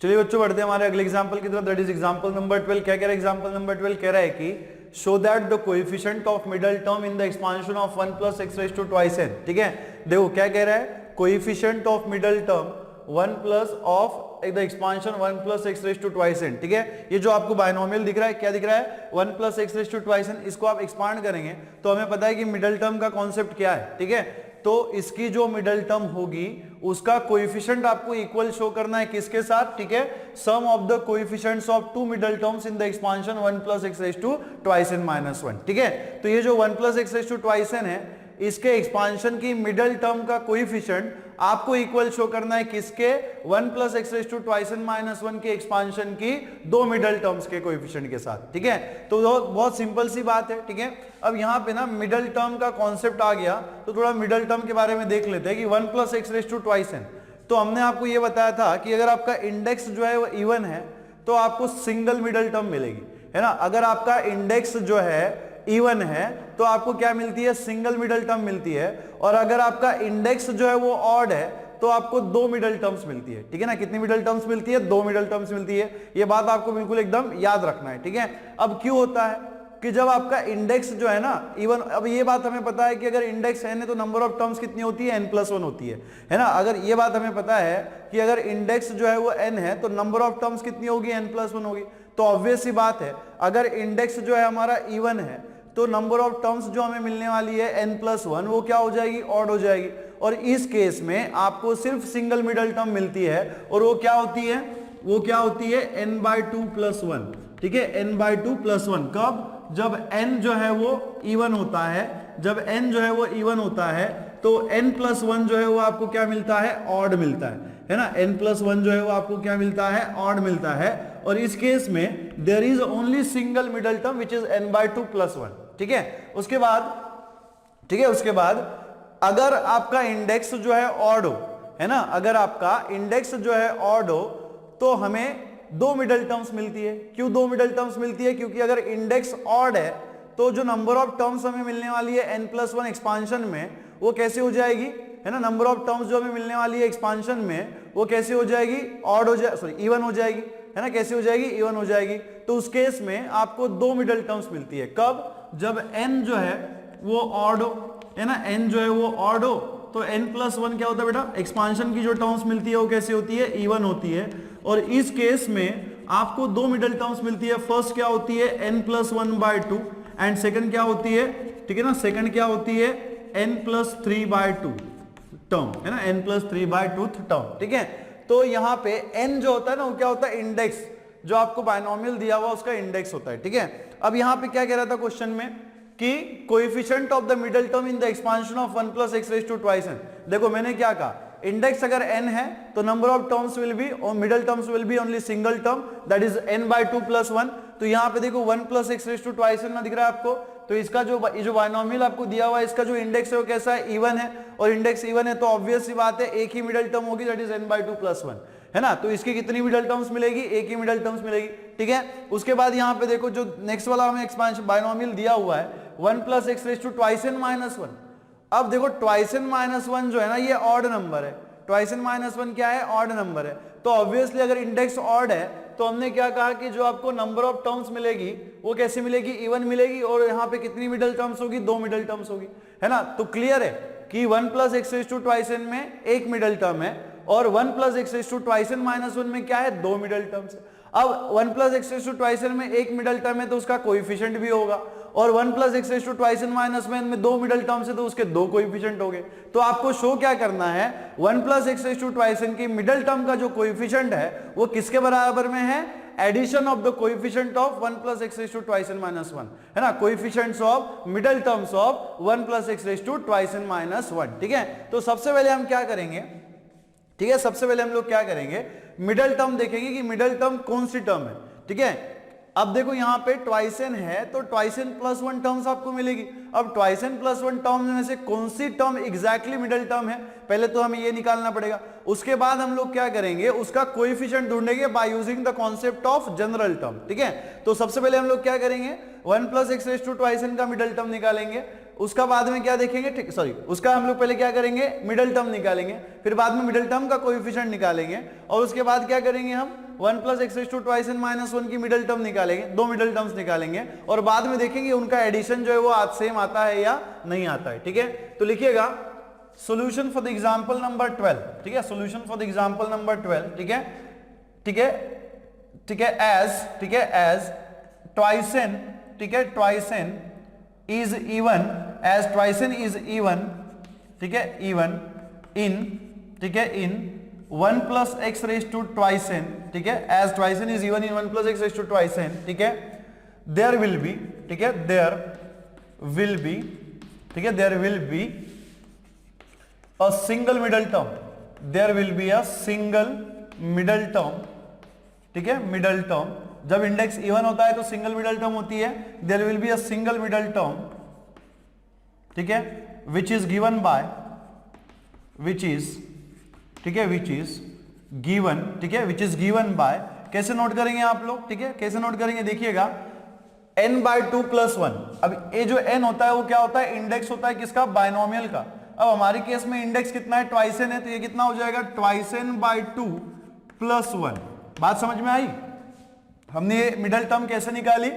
चलिए बच्चों बढ़ते हैं हमारे अगले एग्जांपल की तरफ, दैट इज एग्जांपल नंबर 12। क्या कह रहा है एग्जांपल नंबर 12? कह रहा है कि show that the coefficient of middle term in the expansion of 1 plus x raise to twice n. ठीक है, देखो क्या कह रहा है, coefficient of middle term 1 plus of the expansion 1 plus x raise to twice n. ठीक है, ये जो आपको बायनोमियल दिख रहा है, क्या दिख रहा है, 1 plus x raise to twice n. इसको आप एक्सपांड करेंगे तो हमें पता है कि मिडल टर्म का कॉन्सेप्ट क्या है। ठीक है, तो इसकी जो मिडल टर्म होगी उसका कोएफिशिएंट आपको इक्वल शो करना है किसके साथ? ठीक है, sum of the coefficients of two middle terms in the expansion 1 plus x raise to twice N minus 1। ठीक है, तो ये जो 1 plus x raise to twice n है, इसके एक्सपांशन की मिडल टर्म का कोएफिशिएंट आपको इक्वल शो करना है किसके? 1 plus x raise to twice N minus 1 के एक्सपांशन की दो मिडल टर्म्स के कोएफिशिएंट के साथ। ठीक है, तो बहुत सिंपल सी बात है। ठीक है, अब यहां पे ना मिडल टर्म का कॉन्सेप्ट आ गया, तो थोड़ा मिडल टर्म के बारे में देख लेते हैं कि 1 plus x raise to twice n. तो हमने आपको यह बताया था कि अगर आपका इंडेक्स जो है वो इवन है तो आपको सिंगल मिडल टर्म मिलेगी, है ना। अगर आपका इंडेक्स जो है इवन है तो आपको क्या मिलती है? सिंगल मिडल टर्म मिलती है। और अगर आपका इंडेक्स जो है वो ऑड है तो आपको दो मिडल टर्म्स मिलती है। ठीक है ना, कितनी मिडल टर्म्स मिलती है? दो मिडल टर्म्स मिलती है। ये बात आपको बिल्कुल एकदम याद रखना है। ठीक है, अब क्यों होता है कि जब आपका इंडेक्स जो है ना इवन, अब ये बात हमें पता है कि अगर इंडेक्स n है तो नंबर ऑफ टर्म्स कितनी होती है? n+1 होती है ना। अगर ये बात हमें पता है कि अगर इंडेक्स जो है वो n है तो नंबर ऑफ टर्म्स कितनी होगी? n+1 होगी। तो ऑब्वियस सी बात है, अगर इंडेक्स जो है हमारा इवन है तो नंबर ऑफ टर्म्स जो हमें मिलने वाली है n+1, वो क्या हो जाएगी? ऑड हो जाएगी। और इस केस में आपको सिर्फ सिंगल मिडल टर्म मिलती है, और वो क्या होती है? वो क्या होती है? n/2+1। ठीक है, n/2+1 कब? जब n जो है वो इवन होता है। जब n जो है वो इवन होता है तो n+1 जो है वो आपको क्या मिलता है? ऑड मिलता है ना। n+1 जो है वो आपको क्या मिलता है? ऑड मिलता है। और इस केस में there is only single middle term which is n/2+1। ठीक है, उसके बाद अगर आपका इंडेक्स जो है ऑड हो, है ना, अगर आपका इंडेक्स जो है ऑड हो तो हमें दो मिडल टर्म्स मिलती है। क्यों दो मिडल टर्म्स मिलती है? क्योंकि अगर इंडेक्स ऑड है तो जो नंबर ऑफ टर्म्स हमें मिलने वाली है n+1 एक्सपांशन में, वो कैसे हो जाएगी? है ना, नंबर ऑफ टर्म्स जो हमें मिलने वाली है एक्सपांशन में, वो कैसे हो जाएगी? ऑड हो जाए, सॉरी इवन हो जाएगी, है ना। कैसे हो जाएगी? इवन हो जाएगी। तो उस केस में आपको दो मिडल टर्म्स मिलती है। कब? जब n जो है वो ऑड हो, है ना, n जो है वो ऑड हो तो n+1 क्या होता है बेटा? एक्सपांशन की जो टर्म्स मिलती है वो कैसे होती है? इवन होती है। और इस केस में आपको दो मिडल टर्म्स मिलती है। फर्स्ट क्या होती है? n+1/2 एंड सेकंड क्या होती है? ठीक है ना, सेकंड क्या होती है? n+3/2 टर्म, है ना, n+3/2 टर्म। ठीक है, तो यहां पे n जो होता है ना वो क्या होता है? इंडेक्स, जो आपको बायनोमियल दिया हुआ उसका इंडेक्स होता है। ठीक है, अब यहां पे क्या कह रहा था क्वेश्चन में कि coefficient of the middle term in the expansion of 1 plus x raise to twice n. देखो मैंने क्या कहा, इंडेक्स अगर n है तो number of terms will be, और middle terms will be only single term, that is n/2+1। तो यहां पे देखो 1 plus x raise to twice n ना दिख रहा है आपको, तो इसका जो बायनोमियल आपको दिया हुआ है, इसका जो इंडेक्स है वो कैसा है? इवन है। और इंडेक्स इवन है तो ऑब्वियस सी बात है एक ही मिडल टर्म होगी, दैट इज n/2+1, है ना। तो इसकी कितनी मिडल टर्म्स मिलेगी? एक ही मिडल टर्म्स मिलेगी। ठीक है, उसके बाद यहां पे देखो जो नेक्स्ट वाला हमें एक्सपांशन बायनोमियल दिया हुआ है 1 plus x raise to twice N minus 1। अब देखो ट्वाइस एन माइनस 1 जो है ना ये ऑड नंबर है। ट्वाइस एन माइनस 1 क्या है? ऑड नंबर है। तो ऑब्वियसली अगर इंडेक्स ऑड है तो हमने क्या कहा कि जो आपको नंबर ऑफ टर्म्स मिलेगी वो कैसे मिलेगी? इवन मिलेगी। और यहाँ पे कितनी मिडल टर्म्स होगी? दो मिडल टर्म्स होगी, है ना। तो क्लियर है कि 1 plus x raise to twice n में एक मिडल टर्म है, और 1 plus x raise to twice N minus 1 में क्या है? दो मिडल टर्म्स है। अब 1 plus x raise to twice n में एक मिडल टर्म है तो उसका कोएफिशिएंट भी होगा, और 1 plus x raise to twice N minus में दो मिडल टर्म्स है तो उसके दो कोएफिशिएंट हो गए। तो आपको शो क्या करना है? 1 plus x raise to twice n की मिडल टर्म का जो कोएफिशिएंट है वो किसके बराबर में है? Addition of the coefficient of 1 plus x raise to twice N minus 1, है ना, coefficients of middle terms of 1 plus x raise to twice N minus 1। ठीक है, तो सबसे पहले हम क्या करेंगे? ठीक है, सबसे पहले हम लोग क्या करेंगे? मिडल टर्म देखेंगे कि मिडल टर्म कौन सी टर्म है। ठीक है, अब देखो यहां पे ट्वाइस एन है तो ट्वाइस एन प्लस 1 टर्म्स आपको मिलेगी। अब ट्वाइस एन प्लस 1 टर्म में से कौन सी टर्म एग्जैक्टली मिडल टर्म है, पहले तो हमें ये निकालना पड़ेगा। उसके बाद हम लोग क्या करेंगे? उसका कोएफिशिएंट ढूंढेंगे by using the concept of general term. ठीक है, तो सबसे पहले हम लोग क्या करेंगे? 1 plus x raise to twice N का मिडल टर्म निकालेंगे। उसका बाद में क्या देखेंगे? ठीक, सॉरी, उसका हम लोग पहले क्या करेंगे? मिडल टर्म निकालेंगे, फिर बाद में मिडल टर्म का कोएफिशिएंट निकालेंगे, और उसके बाद क्या करेंगे? हम 1 plus x raise to twice N minus 1 की मिडिल टर्म निकालेंगे, 2 मिडिल टर्म्स निकालेंगे और बाद में देखेंगे उनका एडिशन जो है वो आज सेम आता है या नहीं आता है। ठीक है, तो लिखिएगा solution for the example number 12। ठीक है, solution for the example number 12। ठीक है, ठीक है, ठीक है, एज ट्वाइस एन, ठीक है, twice n is even, as twice n is even, ठीक है, इवन इन, ठीक है, in 1 plus x raise to twice n, ठीक है, as twice n is even in 1 plus x raise to twice n, ठीक है, देयर विल बी, ठीक है, देयर विल बी, ठीक है, there will be a single middle term, there will be a single middle term, ठीक है, middle term, जब index even होता है तो सिंगल मिडल टर्म होती है, there will be a single middle term, ठीक है, which is given by, which is, ठीक है, विच इज गिवन, ठीक है, विच इज गिवन बाय, कैसे नोट करेंगे आप लोग, ठीक है, कैसे नोट करेंगे, देखिएगा n बाय 2 प्लस 1। अब ये जो n होता है वो क्या होता है, इंडेक्स होता है किसका, बायनोमियल का। अब हमारे केस में इंडेक्स कितना है, ट्वाइस एन है, तो ये कितना हो जाएगा, ट्वाइस एन बाय 2 प्लस 1। बात समझ में आई? हमने ये मिडल टर्म कैसे निकाली,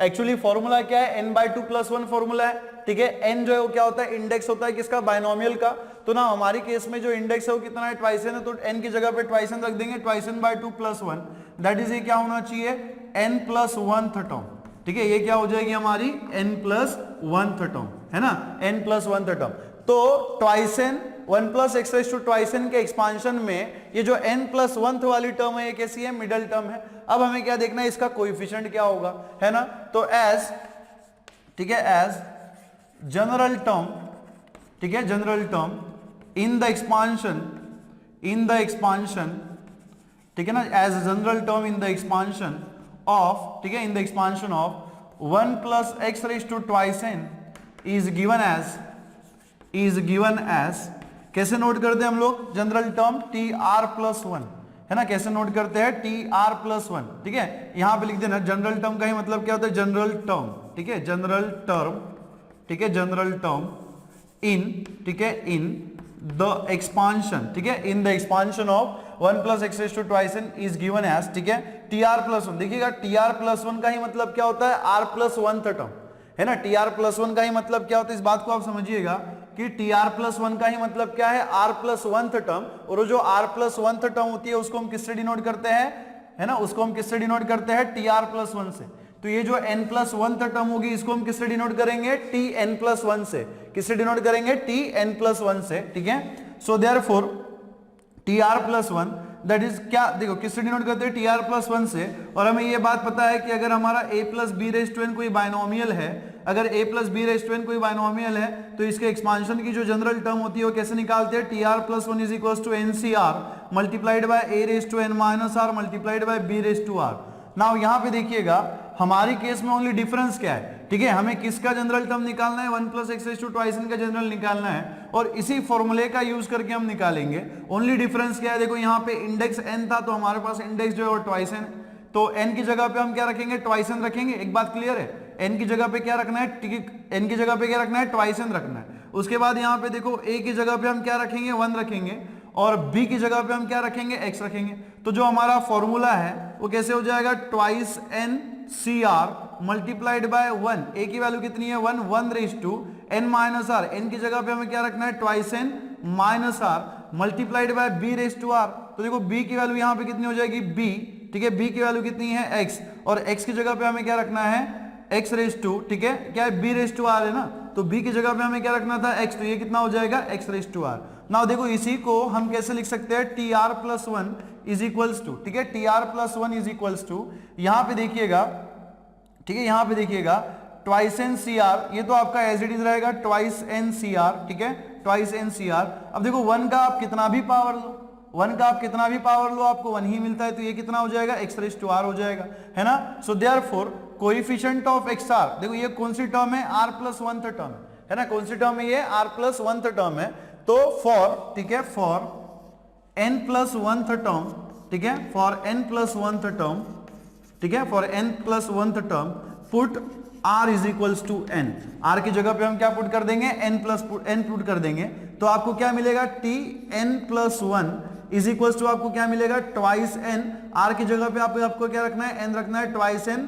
एक्चुअली फॉर्मूला क्या है, n बाय 2 प्लस 1 फॉर्मूला है। ठीक है, n जो है वो क्या होता है, इंडेक्स होता है किसका, बायनोमियल का। तो ना हमारी केस में जो इंडेक्स है वो कितना है, ट्वाइस एन है, तो n की जगह पे ट्वाइस एन रख देंगे, twice n by 2 plus 1, that is ये क्या होना चाहिए, n प्लस 1 टर्म। ठीक है, ये क्या हो जाएगी हमारी n प्लस 1 टर्म, है ना, n प्लस 1 टर्म। तो twice n 1 plus x raise to twice n के एक्सपांशन में ये जो n प्लस 1 वाली टर्म है ये कैसी है, मिडल टर्म है। अब हमें क्या देखना है, इसका कोएफिशिएंट क्या होगा, है ना। तो एज, ठीक है, एज जनरल टर्म, ठीक है, general term in the expansion, in the expansion, ठीक है ना, as general term in the expansion of, ठीक है, in the expansion of 1 plus x raise to twice n is given as, is given as, कैसे note करते हैं हम लोग, general term T R plus 1, है ना, कैसे नोट करते हैं, टी आर प्लस 1। ठीक है, यहां पे लिख देना जनरल टर्म का ही मतलब क्या होता है, जनरल टर्म, ठीक है, जनरल टर्म, ठीक है, जनरल टर्म इन, ठीक है, इन द एक्सपांशन, ठीक है, in the expansion of 1 plus x raise to twice n is given as, ठीक है, टी आर प्लस 1। देखिएगा टी आर प्लस 1 का ही मतलब क्या होता है, आर प्लस 1 टर्म, है ना, टी आर प्लस 1 का ही मतलब क्या होता है, इस बात को आप समझिएगा कि टी आर प्लस 1 का ही मतलब क्या है, आर प्लस 1 टर्म। और जो आर प्लस 1 टर्म होती है उसको हम किससे डिनोट करते हैं, है ना, उसको हम किससे डिनोट करते हैं, टी आर प्लस 1 से। तो ये जो n प्लस 1 टर्म होगी इसको हम किससे डिनोट करेंगे, टी एन प्लस 1 से। किससे डिनोट करेंगे, टी एन प्लस 1 से। ठीक है, so therefore T R plus 1 that is क्या, देखो किससे डिनोट करते हैं, टी आर प्लस 1 से। और हमें ये बात पता है कि अगर हमारा a plus B raise to N कोई बायनोमियल है, अगर a plus B raise to N कोई बायनोमियल है तो इसके एक्सपांशन की जो जनरल टर्म होती है वो कैसे निकालते हैं, T R plus 1 is equal to N C R multiplied by a raise to N minus R multiplied by b raise to R. Now यहाँ पे देखिएगा हमारी केस में ओनली डिफरेंस क्या है, ठीक है, हमें किसका जनरल टर्म निकालना है, 1 plus x raise to twice N का जनरल निकालना है और इसी फॉर्मूले का यूज करके हम निकालेंगे। ओनली डिफरेंस क्या है, देखो यहाँ पे इंडेक्स n था तो हमारे पास इंडेक्स जो है ट्वाइस एन, तो n की जगह पे हम क्या रखेंगे, ट्वाइस एन रखेंगे। एक बात क्लियर है, n की जगह पे क्या रखना है, n की जगह पे क्या रखना है, ट्वाइस एन रखना है। उसके बाद यहाँ पे देखो a की जगह पे हम क्या रखेंगे, 1 रखेंगे और b की जगह पे हम क्या रखेंगे, x रखेंगे। तो जो हमारा फॉर्मूला है वो कैसे हो जाएगा, twice N C R multiplied by 1, a की वैल्यू कितनी है 1, 1 raise to n minus R, n की जगह पे हमें क्या रखना है, twice N minus R multiplied by b raise to r। तो देखो b की वैल्यू यहाँ पे कितनी हो जाएगी, b, ठीक है, b की वैल्यू कितनी है x और x की जगह पे हमें क्या रखना है, x रेज टू, ठीक है, क्या है, b रेज टू r है ना, तो b की जगह पे हमें क्या रखना था, x, तो ये कितना हो जाएगा, x raise to r। Now देखो इसी को हम कैसे लिख सकते हैं, T R plus 1 is equals to, ठीक है, T R plus 1 is equals to, यहाँ पे देखिएगा, ठीक है, यहाँ पे देखिएगा ट्वाइस एन सी आर, ये तो आपका एज इट इज रहेगा ट्वाइस एन सी आर, ठीक है, ट्वाइस एन सी आर। अब देखो 1 का आप कितना भी पावर लो, 1 का आप कितना भी पावर लो आपको 1 ही मिलता है, तो ये कितना हो जाएगा, एक्स रेज टू आर हो जाएगा, है ना। So therefore coefficient of X R, देखो ये कौन सी टर्म है, आर प्लस 1 टर्म है ना, कौन सी टर्म है ये, आर प्लस 1 टर्म है। तो फॉर, ठीक है, फॉर n प्लस 1 टर्म, ठीक है, फॉर n प्लस 1 टर्म, ठीक है, for n plus 1 term put r is equals to n, r की जगह पे हम क्या पुट कर देंगे, n प्लस n पुट कर देंगे, तो आपको क्या मिलेगा, t n plus 1 is equal to आपको क्या मिलेगा, ट्वाइस एन, आर की जगह पे आपको क्या रखना है, एन रखना है, ट्वाइस एन,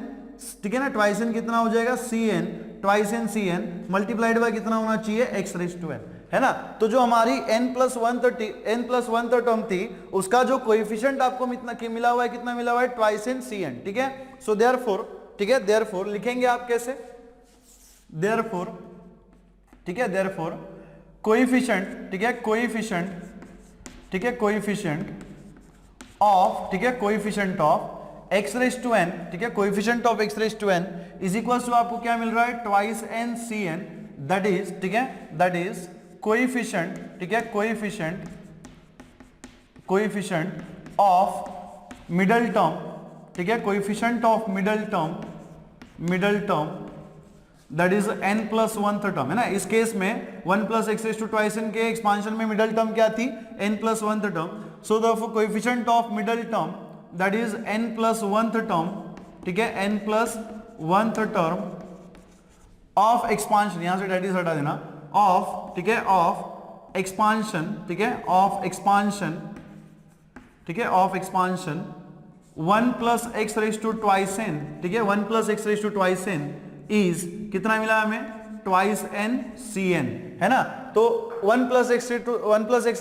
ठीक है ना, ट्वाइस एन कितना हो जाएगा, C N, twice N C N multiplied by कितना होना चाहिए, एक्स रेज टू एन, है ना। तो जो हमारी n+1 टर्म थी उसका जो कोएफिशिएंट आपको मिला हुआ है, कितना मिला हुआ है, ट्वाइस एन सी एन, ठीक है। सो देयरफॉर, ठीक है, देयरफॉर लिखेंगे आप कैसे, देयरफॉर, ठीक है, देयरफॉर कोएफिशिएंट, ठीक है, कोएफिशिएंट, ठीक है, कोएफिशिएंट ऑफ, ठीक है, coefficient of x raise to n, ठीक है, coefficient of x raise to n is equal to आपको क्या मिल रहा है, twice N C N, that is, ठीक है, दैट इज कोएफिशिएंट, ठीक है, कोएफिशिएंट ऑफ मिडल टर्म, ठीक है, coefficient of middle term that is n+1 term, है ना। इस केस में 1 + x raise to twice n के एक्सपांशन में मिडल टर्म क्या थी, n+1 term. So therefore coefficient of middle term that is n+1 term, ठीक है, n+1 टर्म ऑफ एक्सपांशन, यहां से डेट इज हटा देना, ऑफ, ठीक है, ऑफ एक्सपांशन, ठीक है, ऑफ एक्सपांशन, ठीक है, of expansion 1 + x raise to twice n, ठीक है, 1 + x raise to twice n is कितना मिला हमें, ट्वाइस n सी n, है ना। तो 1 + x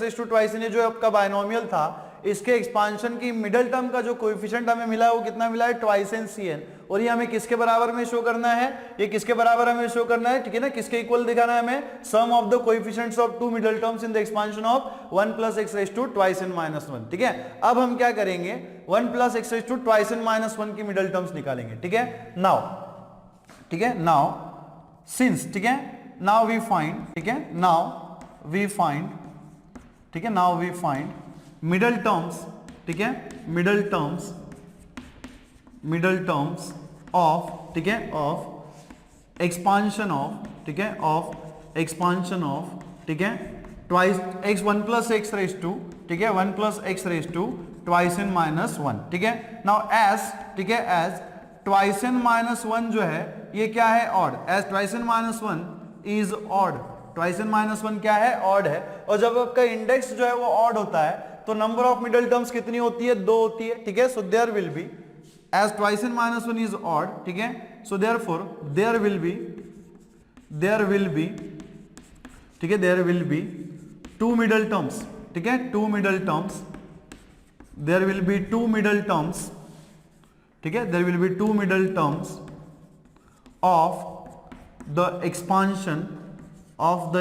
raise to twice n जो आपका बायनोमियल था, इसके एक्सपांशन की मिडल टर्म का जो कोएफिशिएंट हमें मिला है वो कितना मिला है, ट्वाइस एन सी एन, और ये हमें किसके बराबर में शो करना है, ये किसके बराबर हमें शो करना है, ठीक है ना, किसके इक्वल दिखाना है हमें, sum of the coefficients of two middle terms in the expansion of 1 + x raise to twice n - 1, ठीक है। अब हम क्या करेंगे, 1 + x raise to twice n - 1 की मिडल टर्म्स निकालेंगे, ठीक है। नाउ, ठीक है, नाउ सिंस, ठीक है, नाउ वी फाइंड, ठीक है, नाउ वी फाइंड, ठीक है, now we find middle terms, ठीक है, मिडल टर्म्स ऑफ, ठीक है, ऑफ एक्सपांशन ऑफ, ठीक है, ऑफ एक्सपांशन ऑफ, ठीक है, twice x 1 + x raise to, ठीक है, 1 + x raise to twice n - 1, ठीक है। नाउ एज, ठीक है, एज ट्वाइस n - 1 जो है ये क्या है, odd, as twice n - 1 is odd, twice n - 1 क्या है, ऑड है, और जब आपका इंडेक्स जो है वो ऑड होता है तो नंबर ऑफ मिडल टर्म्स कितनी होती है, 2 होती है, ठीक है। So there will be, as twice n - 1 is odd, ठीक है, so therefore there will be, ठीक है, there will be two middle terms, ठीक है, two middle terms, there will be two middle terms, ठीक है, there will be two middle terms of the expansion of,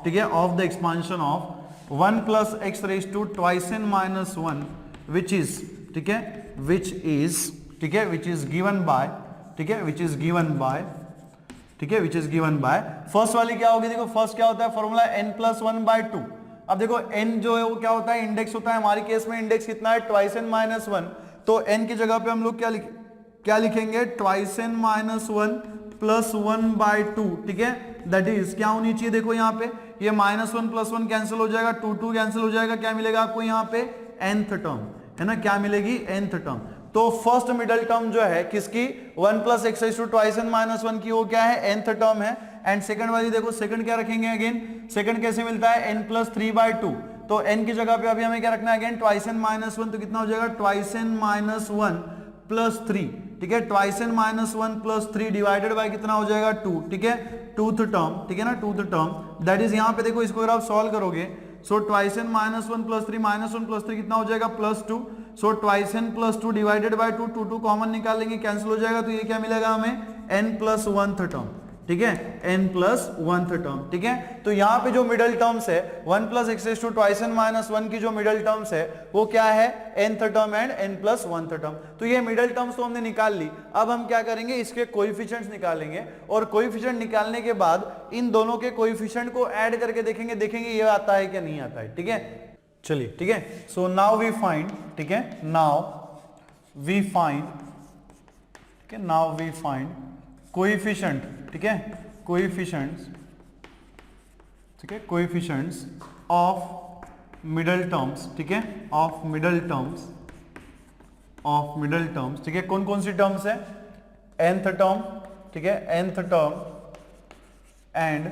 ठीक है, of the expansion of 1 + x raise to twice n - 1 which is, ठीक है, which is, ठीक है, which is given bye, ठीक है, विच इज गिवन बाय, ठीक है, which is given bye, first वाली क्या होगी, देखो फर्स्ट क्या होता है, फॉर्मूला n+1/2। अब देखो n जो है वो क्या होता है, इंडेक्स होता है, हमारी केस में इंडेक्स कितना है, ट्वाइस n - 1, तो n की जगह पे हम लोग क्या लिखेंगे, ट्वाइस n - 1 + 1/2, ठीक है, दैट इज क्या होनी चाहिए, देखो यहाँ पे ये -1 + 1 कैंसिल हो जाएगा, 2 कैंसिल हो जाएगा, क्या मिलेगा आपको यहाँ पे, nth टर्म, है ना, क्या मिलेगी, nth टर्म। तो फर्स्ट मिडल टर्म जो है किसकी, 1 + x raise to twice n - 1 की, वो क्या है, nth टर्म है। एंड सेकंड वाली देखो, सेकंड क्या रखेंगे, अगेन सेकंड कैसे मिलता है, n + 3/2, तो n की जगह पे अभी हमें क्या रखना है, अगेन ट्वाइस n - 1, तो कितना हो जाएगा, ट्वाइस n - 1 + 3, ठीक है, ट्वाइस n - 1 + 3 डिवाइडेड बाय कितना हो जाएगा, 2, ठीक है, टूथ टर्म, ठीक है ना, टूथ टर्म, दैट इज यहाँ पे देखो, इसको अगर आप सॉल्व करोगे, सो ट्वाइस n - 1 + 3 -1 + 3 कितना हो जाएगा, +2, so twice n + 2 divided by 2, 2 common निकालेंगे, कैंसिल हो जाएगा, तो ये क्या मिलेगा हमें, n+1 टर्म, ठीक है, n+1 टर्म, ठीक है। तो यहाँ पे जो मिडल टर्म्स है 1 + x raise to twice n - 1 की जो मिडल टर्म्स है वो क्या है, nth term and n+1 term. तो ये मिडल टर्म्स तो हमने निकाल ली, अब हम क्या करेंगे, इसके कोएफिशिएंट्स निकालेंगे, और कोएफिशिएंट निकालने के बाद इन दोनों के कोएफिशिएंट को ऐड करके देखेंगे ये आता है क्या नहीं आता है, ठीक है। चलिए, ठीक है, सो नाउ वी फाइंड, ठीक है, नाउ वी फाइंड, ठीक है, नाउ वी फाइंड कोएफिशिएंट, ठीक है, कोएफिशिएंट्स, ठीक है, कोएफिशिएंट्स ऑफ मिडल टर्म्स, ठीक है, of middle terms, of middle terms, ठीक है, कौन कौन सी टर्म्स है, nth टर्म, ठीक है, nth term and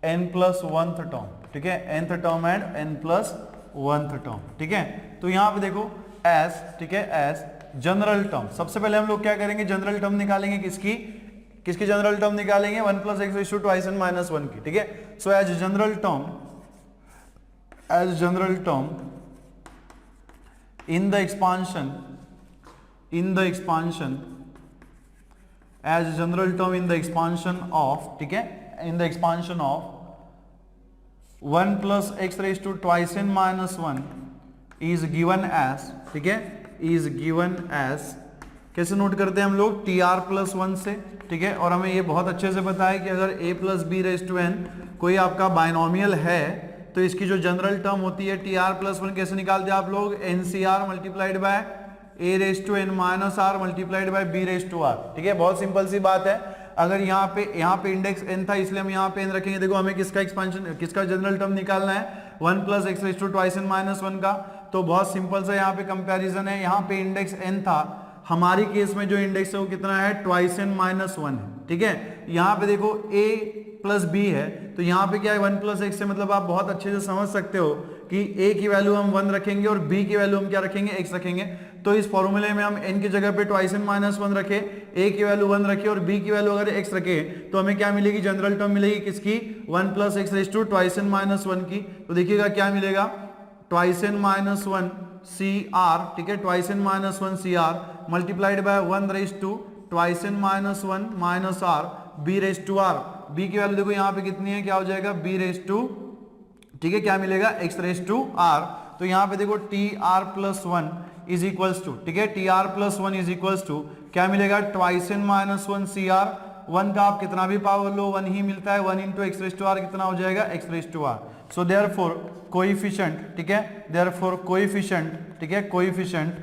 n plus one term, ठीक है, nth term and n plus one term, ठीक है। तो यहां पे देखो एस, ठीक है, एस जनरल टर्म, सबसे पहले हम लोग क्या करेंगे, जनरल टर्म निकालेंगे, किसकी जनरल टर्म निकालेंगे, 1 plus X raise to twice N minus one की, ठीक है। So as general term in the expansion as a general term in the expansion of, ठीक है, in the expansion of 1 plus x raised to twice n minus 1 is given as, ठीक है, is given as, कैसे note करते हैं हम लोग, tr plus one से, ठीक है। और हमें ये बहुत अच्छे से पता है कि अगर a plus B raise to N कोई आपका बाइनोमियल है तो इसकी जो जनरल टर्म होती है tr प्लस वन, कैसे निकालते हैं आप लोग, ncr multiplied by a raise to n minus r multiplied by b raise to r, ठीक है। बहुत सिंपल सी बात है। अगर यहाँ पे इंडेक्स n था इसलिए हम यहाँ पे n रखेंगे। देखो हमें किसका एक्सपेंशन, किसका जनरल टर्म निकालना है, 1 plus x raise to twice N minus one का। तो बहुत सिंपल सा यहाँ पे कंपैरिजन है, यहाँ पे इंडेक्स n था, हमारी केस में जो इंडेक्स है वो कितना है, ट्वाइस एन माइनस वन है, ठीक है। यहाँ पे देखो a प्लस b है, तो यहाँ पे क्या है 1 प्लस एक्स से, मतलब आप बहुत अच्छे से समझ सकते हो कि a की वैल्यू हम 1 रखेंगे और b की वैल्यू हम क्या रखेंगे, x रखेंगे। तो इस फॉर्मूले में हम n की जगह पे ट्वाइस एन माइनस वन रखे, a की वैल्यू 1 रखे और b की वैल्यू अगर x रखे, तो हमें क्या मिलेगी, जनरल टर्म मिलेगी किसकी, 1 plus x raise to twice N minus one की। तो देखिएगा क्या मिलेगा, twice N minus one C R, ठीक है, twice N minus one C R multiplied by 1 raise to twice N minus one minus R B raise to R. B की value देखो यहाँ पे कितनी है, क्या हो जाएगा, बी रेज टू, ठीक है, क्या मिलेगा, एक्स रेज टू आर। तो यहाँ पे देखो T R plus one is equals to, ठीक है, T R plus one is equals to क्या मिलेगा, twice N minus one C R. One का आप कितना भी पावर लो, वन ही मिलता है, 1 into X raise to R कितना हो जाएगा, X raise to R. So therefore coefficient, ठीक है, देयरफॉर कोएफिशिएंट, ठीक है, कोएफिशिएंट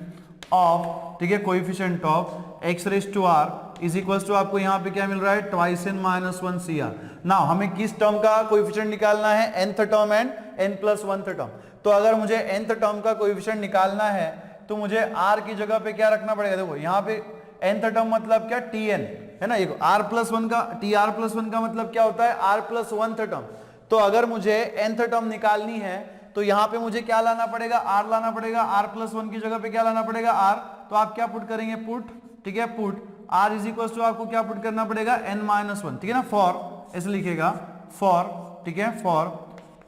ऑफ, ठीक है, coefficient of X raise to R is equals to, आपको यहाँ पे क्या मिल रहा है, twice N minus one C R. Now हमें किस टर्म का कोएफिशिएंट निकालना है, nth term and n plus one term. तो अगर मुझे nth टर्म का कोएफिशिएंट निकालना है तो मुझे r की जगह पे क्या रखना पड़ेगा, देखो यहाँ पे nth टर्म मतलब क्या, tn है ना, ये r प्लस वन का, tr प्लस वन का मतलब क्या होता है, r प्लस वन टर्म। तो अगर मुझे nth टर्म निकालनी है तो यहाँ पे मुझे क्या लाना पड़ेगा, r लाना पड़ेगा, r प्लस वन की जगह पे क्या लाना पड़ेगा, r। तो आप क्या पुट करेंगे, पुट, ठीक है, put r is equal to, आपको क्या पुट करना पड़ेगा, n माइनस वन, ठीक है ना, फॉर, ऐसे लिखेगा फॉर, ठीक है, फॉर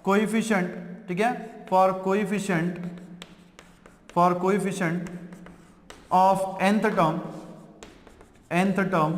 कोएफिशिएंट, ठीक है, for coefficient of nth term,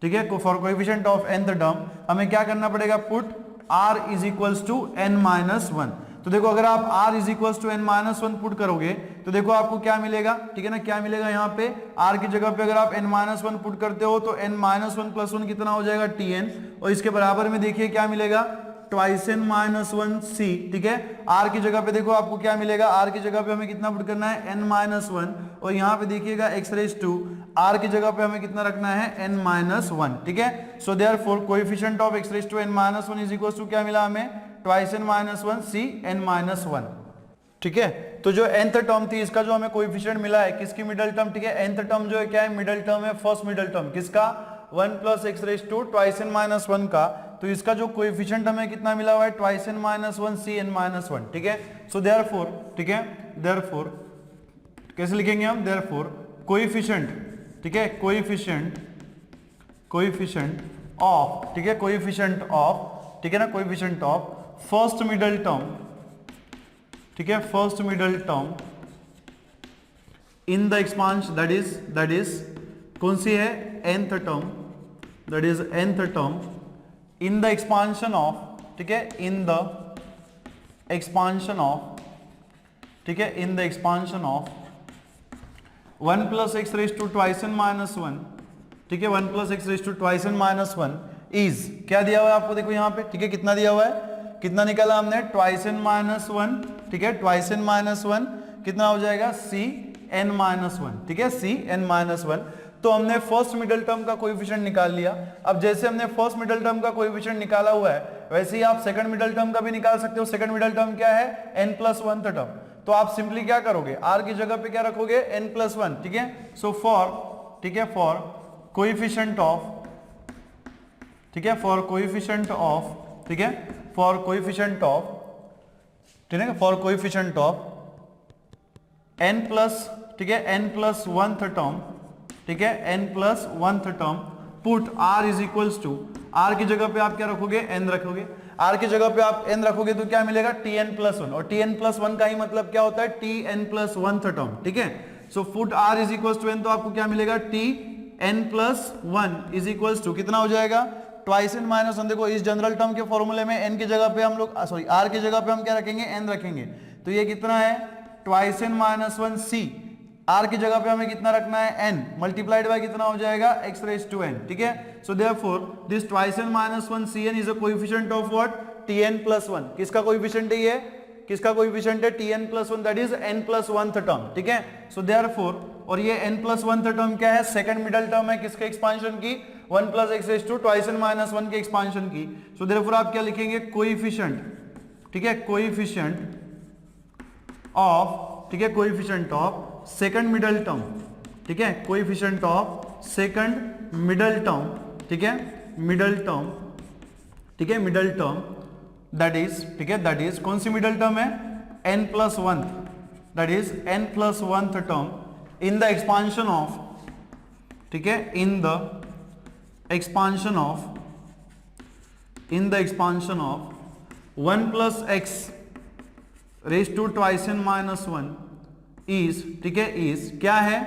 ठीक है, for coefficient of nth term हमें क्या करना पड़ेगा, put r is equals to n minus one. तो देखो अगर आप r is equals to n minus one put करोगे तो देखो आपको क्या मिलेगा, ठीक है ना, क्या मिलेगा, यहाँ पे r की जगह पे अगर आप n माइनस वन पुट करते हो तो n minus one plus one कितना हो जाएगा, tn। और इसके बराबर में देखिए क्या मिलेगा, ट्वाइस एन माइनस वन सी, ठीक है। r की जगह पे देखो आपको क्या मिलेगा, r की जगह पे हमें कितना पुट करना है, n माइनस वन। और यहाँ पे देखिएगा x रेज टू, r की जगह पे हमें कितना रखना है, n माइनस वन, ठीक है। So therefore coefficient of x raise to n minus one is equal to क्या मिला हमें, twice N minus one C n minus one, ठीक है। तो जो nth टर्म थी इसका जो हमें कोएफिशिएंट मिला है, किसकी मिडल टर्म, ठीक है, nth टर्म जो है क्या है, मिडल टर्म है, फर्स्ट मिडल टर्म किसका, 1 plus x raise to twice N minus one का। तो इसका जो कोएफिशिएंट हमें कितना मिला हुआ है, twice N minus one C N minus one, ठीक है। सो देयरफॉर, ठीक है, देयरफॉर कैसे लिखेंगे हम, देयरफॉर कोएफिशिएंट, ठीक है, कोएफिशिएंट ऑफ, ठीक है, कोएफिशिएंट ऑफ, ठीक है ना, coefficient of first middle term, ठीक है, first middle term in the expansion, that is कौन सी है, nth term, that is nth term in the expansion of, ठीक है, इन द एक्सपांशन ऑफ, ठीक है, in the expansion of 1 plus x raise to twice N minus one, ठीक है, 1 plus x raise to twice N minus one is क्या दिया हुआ है आपको, देखो यहाँ पे, ठीक है, कितना दिया हुआ है, कितना निकाला हमने, ट्वाइस एन माइनस वन, ठीक है, ट्वाइस एन माइनस वन कितना हो जाएगा, सी एन माइनस वन, ठीक है, सी एन माइनस वन। तो हमने फर्स्ट मिडल टर्म का कोएफिशिएंट निकाल लिया। अब जैसे हमने फर्स्ट मिडल टर्म का कोएफिशिएंट निकाला हुआ है वैसे ही आप सेकंड मिडल टर्म का भी निकाल सकते हो। सेकंड मिडल टर्म क्या है, n प्लस वन टर्म। तो आप सिंपली क्या करोगे, r की जगह पे क्या रखोगे, n प्लस वन, ठीक है। सो फॉर, ठीक है, फॉर कोएफिशिएंट ऑफ, ठीक है, फॉर कोएफिशिएंट ऑफ ठीक है, फॉर कोएफिशिएंट ऑफ, ठीक है, for coefficient of n plus, ठीक है, n प्लस 1th टर्म, ठीक है, n plus 1th term, put r is equals to, r की जगह पे आप क्या रखोगे, n रखोगे, r की जगह पे आप n रखोगे तो क्या मिलेगा, tn प्लस 1, और tn प्लस 1 का ही मतलब क्या होता है, tn प्लस 1th टर्म, ठीक है। So put r is equals to n, तो आपको क्या मिलेगा, tn plus 1 is equals to कितना हो जाएगा, ट्वाइस n माइनस 1। देखो इस जनरल टर्म के फॉर्मूले में n की जगह पे हम लोग, सॉरी r की जगह पे हम क्या रखेंगे, n रखेंगे, तो ये कितना है, twice n minus 1 c, r की जगह पे हमें कितना रखना है, n मल्टीप्लाइड बाय कितना हो जाएगा, x रेज टू n, ठीक है। So therefore this twice n minus 1 cn is a coefficient of what, tn plus 1। किसका कोएफिशिएंट है ये, किसका कोएफिशिएंट है, tn plus 1, that is n plus 1th term, ठीक है। सो देयरफॉर, और ये n प्लस 1th टर्म क्या है, सेकंड मिडल टर्म है किसके एक्सपांशन की, 1 plus x raise to twice n minus 1 के एक्सपांशन की। सो देयरफॉर आप क्या लिखेंगे, कोएफिशिएंट, ठीक है, कोएफिशिएंट ऑफ, ठीक है, coefficient of second middle term, ठीक है, coefficient of second middle term, ठीक है, मिडल टर्म, ठीक है, मिडल टर्म, दैट इज, ठीक है, दैट इज कौन सी मिडल टर्म है, n plus 1, that is n plus 1th term in the expansion of, ठीक है, in the expansion of, in the expansion of 1 plus x raise to twice n minus 1 is, ठीक है, is क्या है,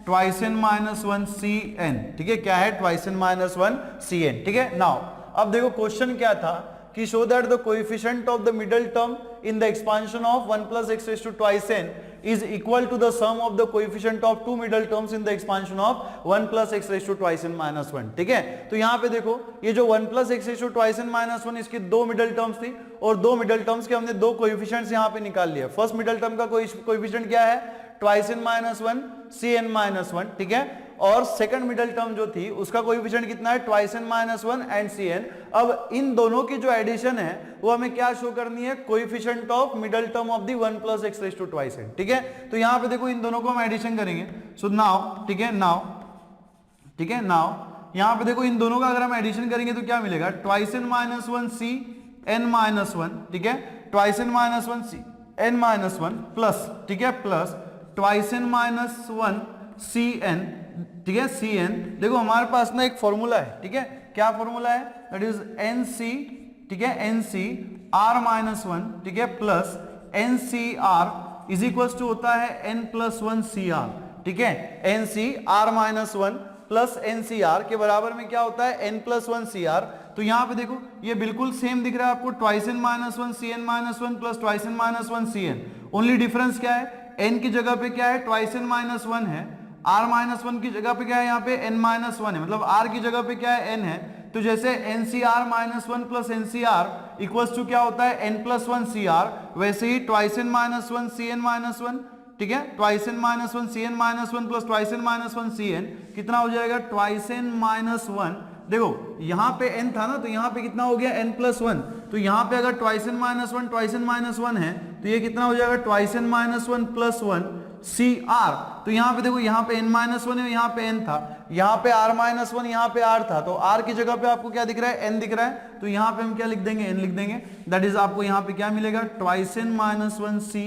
twice n minus 1 cn, ठीक है, क्या है, ट्वाइस n माइनस 1 cn, ठीक है। नाउ अब देखो क्वेश्चन क्या था कि show that the coefficient of the middle term in the expansion of 1 plus x raise to twice n is equal to the sum of the coefficient of two middle terms in the expansion of 1 plus x raised to twice n minus 1, ठीक है। तो यहाँ पे देखो ये जो 1 plus x raised to twice n minus 1 इसकी दो मिडल टर्म्स थी, और दो मिडल टर्म्स के हमने दो कोएफिशिएंट्स यहाँ पे निकाल लिया। फर्स्ट मिडल टर्म का कोएफिशिएंट क्या है, twice n minus 1 cn minus 1, ठीक है, और सेकंड मिडल टर्म जो थी उसका कोएफिशिएंट कितना है, twice n minus 1 and cn। अब इन दोनों की जो एडिशन है वो हमें क्या शो करनी है, coefficient of middle term of the 1 plus x raise to twice n, ठीक है। तो यहाँ पे देखो इन दोनों को हम एडिशन करेंगे। सो नाउ, ठीक है, नाउ, ठीक है, नाउ यहाँ पे देखो इन दोनों का अगर हम एडिशन करेंगे तो क्या मिलेगा, twice n minus 1 c n minus 1, ठीक है, twice n minus 1 c n minus 1 plus, ठीक है, plus twice n minus 1 cn, ठीक है, cn। देखो हमारे पास ना एक फॉर्मूला है, ठीक है, क्या फॉर्मूला है, दैट इज nc, ठीक है, nc r माइनस 1, ठीक है, plus ncr is equals to होता है n प्लस 1 cr, ठीक है, nc r minus 1 plus ncr के बराबर में क्या होता है, n प्लस 1 cr। तो यहाँ पे देखो ये बिल्कुल सेम दिख रहा है आपको, twice n minus 1 cn minus 1 plus twice n minus 1 cn। Only difference क्या है, n की जगह पे क्या है, ट्वाइस n माइनस 1 है, r माइनस 1 की जगह पे क्या है, यहाँ पे n माइनस 1 है, मतलब r की जगह पे क्या है, n है। तो जैसे ncr minus 1 plus ncr equals to क्या होता है, n प्लस 1 cr, वैसे ही twice n minus 1 cn minus 1, ठीक है, twice n minus 1 cn minus 1 plus twice n minus 1 cn कितना हो जाएगा, ट्वाइस n माइनस 1। देखो यहाँ पे n था ना, तो यहाँ पे कितना हो गया, n प्लस 1। तो यहाँ पे अगर twice n minus 1 twice n minus 1 है तो ये कितना हो जाएगा, twice n minus 1 plus 1 cr। तो यहाँ पे देखो यहाँ पे n माइनस 1 है, यहाँ पे n था, यहाँ पे r माइनस 1, यहाँ पे r था, तो r की जगह पे आपको क्या दिख रहा है, n दिख रहा है, तो यहाँ पे हम क्या लिख देंगे, n लिख देंगे। दैट इज आपको यहाँ पे क्या मिलेगा, twice n minus 1 c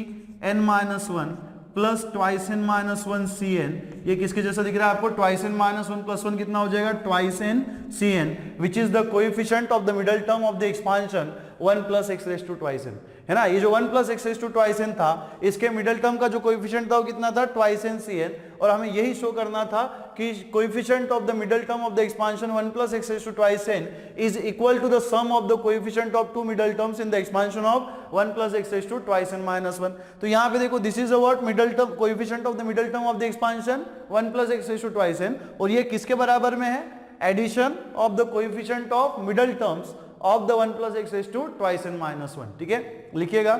n minus 1 plus twice n minus 1 cn। ये किसके जैसा दिख रहा है आपको, ट्वाइस n माइनस 1 प्लस 1 कितना हो जाएगा, twice n cn, which is the coefficient of the middle term of the expansion 1 plus x raise to twice n, है ना। ये जो 1 plus x raise to twice n था, इसके मिडल टर्म का जो कोएफिशिएंट था वो कितना था, ट्वाइस n cn, और हमें यही शो करना था कि coefficient of the middle term of the expansion 1 plus x raise to twice n is equal to the sum of the coefficient of two middle terms in the expansion of 1 plus x raise to twice n minus 1। तो यहाँ पे देखो this is a what, middle term, coefficient of the middle term of the expansion 1 plus x raise to twice n, और ये किसके बराबर में है, addition of the coefficient of middle terms of the 1 plus x raise to twice n minus 1, ठीक है, लिखिएगा।